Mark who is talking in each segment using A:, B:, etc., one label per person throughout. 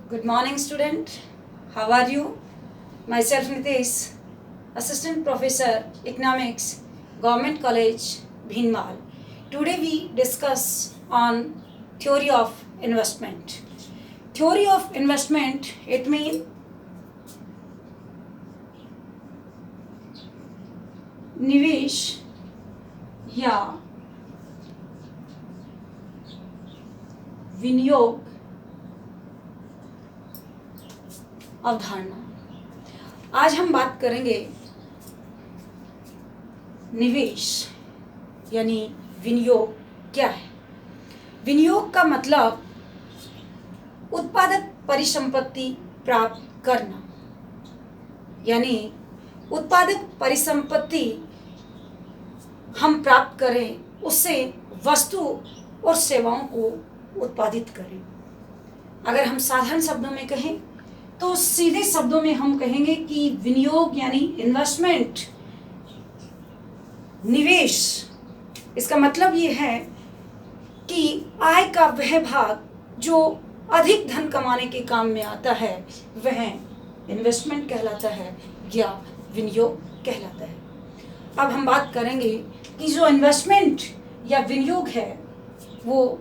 A: Good morning, student. How are you? Myself Nitesh, Assistant Professor, Economics, Government College, Bhinmal. Today we discuss on theory of investment. Theory of investment, it means निवेश या विनियोग अवधारणा। आज हम बात करेंगे निवेश यानी विनियोग क्या है। विनियोग का मतलब उत्पादक परिसंपत्ति प्राप्त करना, यानी उत्पादक परिसंपत्ति हम प्राप्त करें, उससे वस्तु और सेवाओं को उत्पादित करें। अगर हम साधारण शब्दों में कहें तो सीधे शब्दों में हम कहेंगे कि विनियोग यानी इन्वेस्टमेंट, निवेश, इसका मतलब ये है कि आय का वह भाग जो अधिक धन कमाने के काम में आता है वह इन्वेस्टमेंट कहलाता है या विनियोग कहलाता है। अब हम बात करेंगे कि जो इन्वेस्टमेंट या विनियोग है वो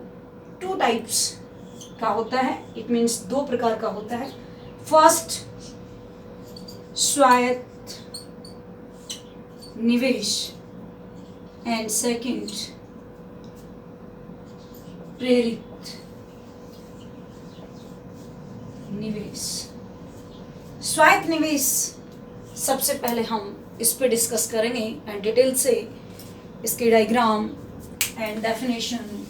A: 2 टाइप्स का होता है। इट मीन्स 2 प्रकार का होता है। फर्स्ट, स्वायत्त निवेश एंड सेकंड, प्रेरित निवेश। स्वायत्त निवेश सबसे पहले हम इस पे डिस्कस करेंगे एंड डिटेल से इसके डायग्राम एंड डेफिनेशन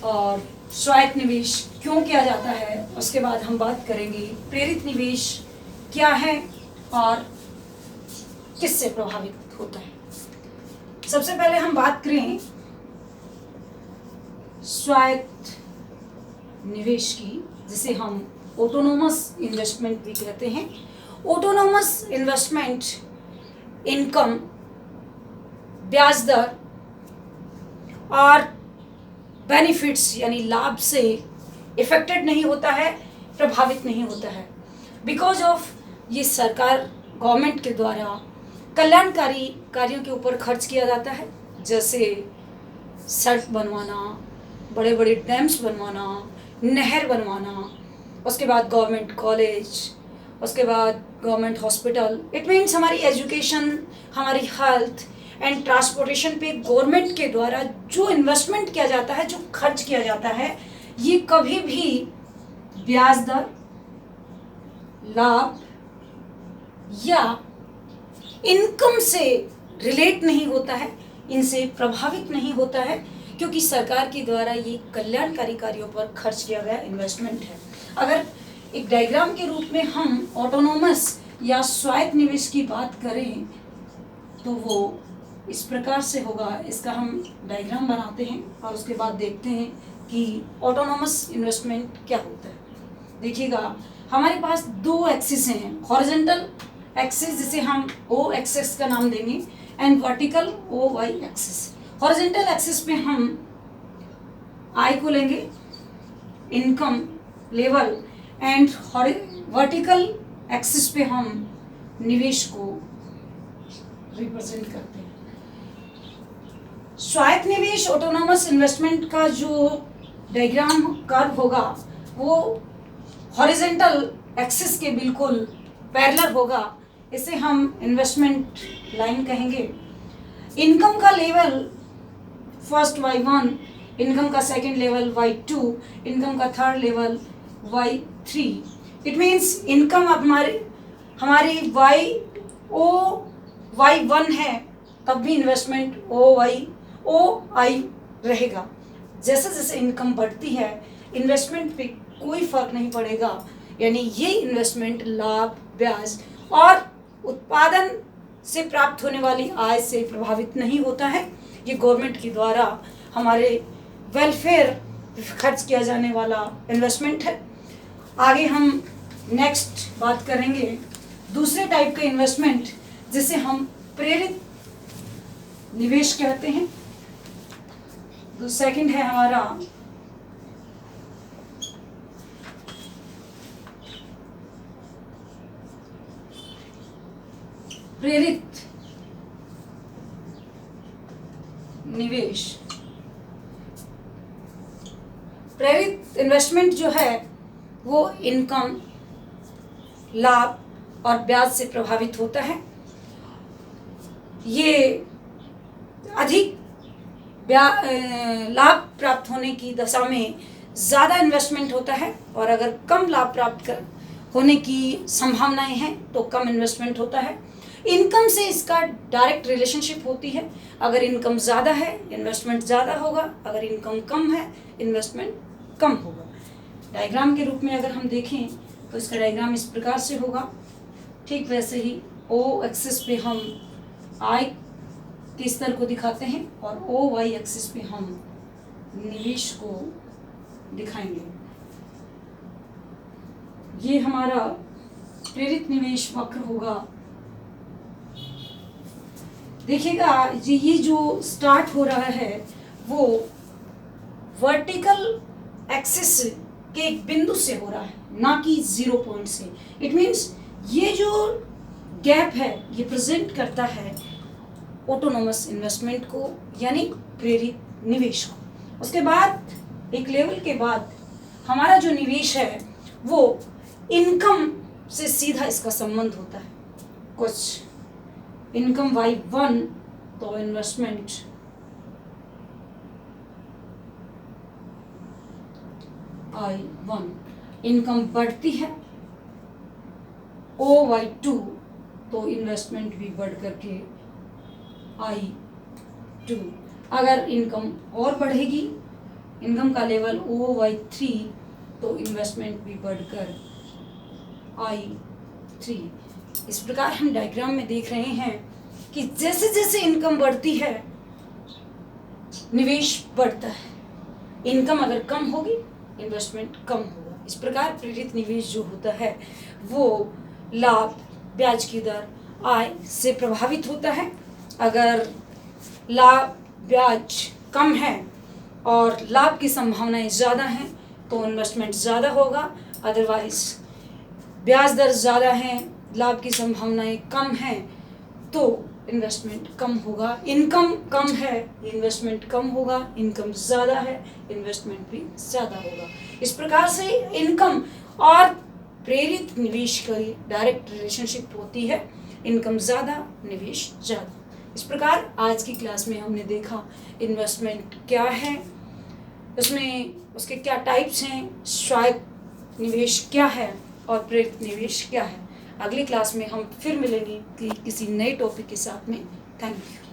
A: और स्वायत्त निवेश क्यों किया जाता है। उसके बाद हम बात करेंगे प्रेरित निवेश क्या है और किससे प्रभावित होता है। सबसे पहले हम बात करें स्वायत्त निवेश की, जिसे हम ऑटोनोमस इन्वेस्टमेंट भी कहते हैं। ऑटोनोमस इन्वेस्टमेंट इनकम, ब्याज दर और बेनिफिट्स यानी लाभ से इफेक्टेड नहीं होता है, प्रभावित नहीं होता है। बिकॉज ऑफ ये सरकार, गवर्नमेंट के द्वारा कल्याणकारी कार्यों के ऊपर खर्च किया जाता है, जैसे सड़क बनवाना, बड़े बड़े डैम्स बनवाना, नहर बनवाना, उसके बाद गवर्नमेंट कॉलेज, उसके बाद गवर्नमेंट हॉस्पिटल। इट मीन्स हमारी एजुकेशन, हमारी हेल्थ एंड ट्रांसपोर्टेशन पे गवर्नमेंट के द्वारा जो इन्वेस्टमेंट किया जाता है, जो खर्च किया जाता है, ये कभी भी ब्याज दर, लाभ या इनकम से रिलेट नहीं होता है, इनसे प्रभावित नहीं होता है, क्योंकि सरकार के द्वारा ये कल्याणकारी कार्यों पर खर्च किया गया इन्वेस्टमेंट है। अगर एक डायग्राम के रूप में हम ऑटोनोमस या स्वायत्त निवेश की बात करें तो वो इस प्रकार से होगा। इसका हम डायग्राम बनाते हैं और उसके बाद देखते हैं कि ऑटोनोमस इन्वेस्टमेंट क्या होता है। देखिएगा, हमारे पास 2 एक्सिस हैं, हॉरिजॉन्टल एक्सिस जिसे हम ओ एक्सिस का नाम देंगे and vertical O Y axis. Horizontal axis पे हम आय को लेंगे, income level, and vertical axis पे हम निवेश को रिप्रेजेंट करते हैं। स्वायत्त निवेश ऑटोनोमस इन्वेस्टमेंट का जो डायग्राम कर्व होगा वो हॉरिजॉन्टल एक्सिस के बिल्कुल पैरेलल होगा। इसे हम इन्वेस्टमेंट लाइन कहेंगे। इनकम का लेवल फर्स्ट Y1, इनकम का सेकंड लेवल Y2, इनकम का third level Y3। It means income अब हमारी Y1 है, तब भी इन्वेस्टमेंट OI रहेगा। जैसे जैसे इनकम बढ़ती है, इन्वेस्टमेंट पे कोई फर्क नहीं पड़ेगा, यानी ये इन्वेस्टमेंट लाभ, ब्याज और उत्पादन से प्राप्त होने वाली आय से प्रभावित नहीं होता है। ये गवर्नमेंट के द्वारा हमारे वेलफेयर खर्च किया जाने वाला इन्वेस्टमेंट है। आगे हम नेक्स्ट बात करेंगे दूसरे टाइप का इन्वेस्टमेंट, जिसे हम प्रेरित निवेश कहते हैं। तो सेकंड है हमारा प्रेरित निवेश, प्रेरित इन्वेस्टमेंट जो है वो इनकम, लाभ और ब्याज से प्रभावित होता है। ये अधिक लाभ प्राप्त होने की दशा में ज़्यादा इन्वेस्टमेंट होता है, और अगर कम लाभ प्राप्त होने की संभावनाएं हैं तो कम इन्वेस्टमेंट होता है। इनकम से इसका डायरेक्ट रिलेशनशिप होती है। अगर इनकम ज़्यादा है इन्वेस्टमेंट ज़्यादा होगा, अगर इनकम कम है इन्वेस्टमेंट कम होगा। डायग्राम के रूप में अगर हम देखें तो इसका डायग्राम इस प्रकार से होगा। ठीक वैसे ही ओ एक्सिस पे हम आय के स्तर को दिखाते हैं और ओ वाई एक्सिस पे हम निवेश को दिखाएंगे। ये हमारा प्रेरित निवेश वक्र होगा। देखिएगा ये जो स्टार्ट हो रहा है वो वर्टिकल एक्सिस के एक बिंदु से हो रहा है, ना कि 0 पॉइंट से। इट मीन्स ये जो गैप है ये प्रेजेंट करता है ऑटोनोमस इन्वेस्टमेंट को, यानी प्रेरित निवेश को। उसके बाद एक लेवल के बाद हमारा जो निवेश है वो इनकम से सीधा इसका संबंध होता है। कुछ इनकम y1 तो इन्वेस्टमेंट I1, इनकम बढ़ती है। OY2 तो इन्वेस्टमेंट भी बढ़ करके I2। अगर इनकम और बढ़ेगी, इनकम का लेवल OY3 तो इन्वेस्टमेंट भी बढ़कर I3। इस प्रकार हम डायग्राम में देख रहे हैं कि जैसे जैसे इनकम बढ़ती है निवेश बढ़ता है। इनकम अगर कम होगी इन्वेस्टमेंट कम होगा। इस प्रकार प्रेरित निवेश जो होता है वो लाभ, ब्याज की दर, आय से प्रभावित होता है। अगर लाभ ब्याज कम है और लाभ की संभावनाएं ज़्यादा हैं तो इन्वेस्टमेंट ज़्यादा होगा। अदरवाइज ब्याज दर ज़्यादा है, लाभ की संभावनाएं कम हैं तो इन्वेस्टमेंट कम होगा। इनकम कम है, इन्वेस्टमेंट कम होगा। इनकम ज़्यादा है, इन्वेस्टमेंट भी ज़्यादा होगा। इस प्रकार से इनकम और प्रेरित निवेश की डायरेक्ट रिलेशनशिप होती है। इनकम ज़्यादा, निवेश ज़्यादा। इस प्रकार आज की क्लास में हमने देखा इन्वेस्टमेंट क्या है, उसमें उसके क्या टाइप्स हैं, स्वायत्त निवेश क्या है और प्रेरित निवेश क्या है। अगली क्लास में हम फिर मिलेंगे किसी नए टॉपिक के साथ में। Thank you.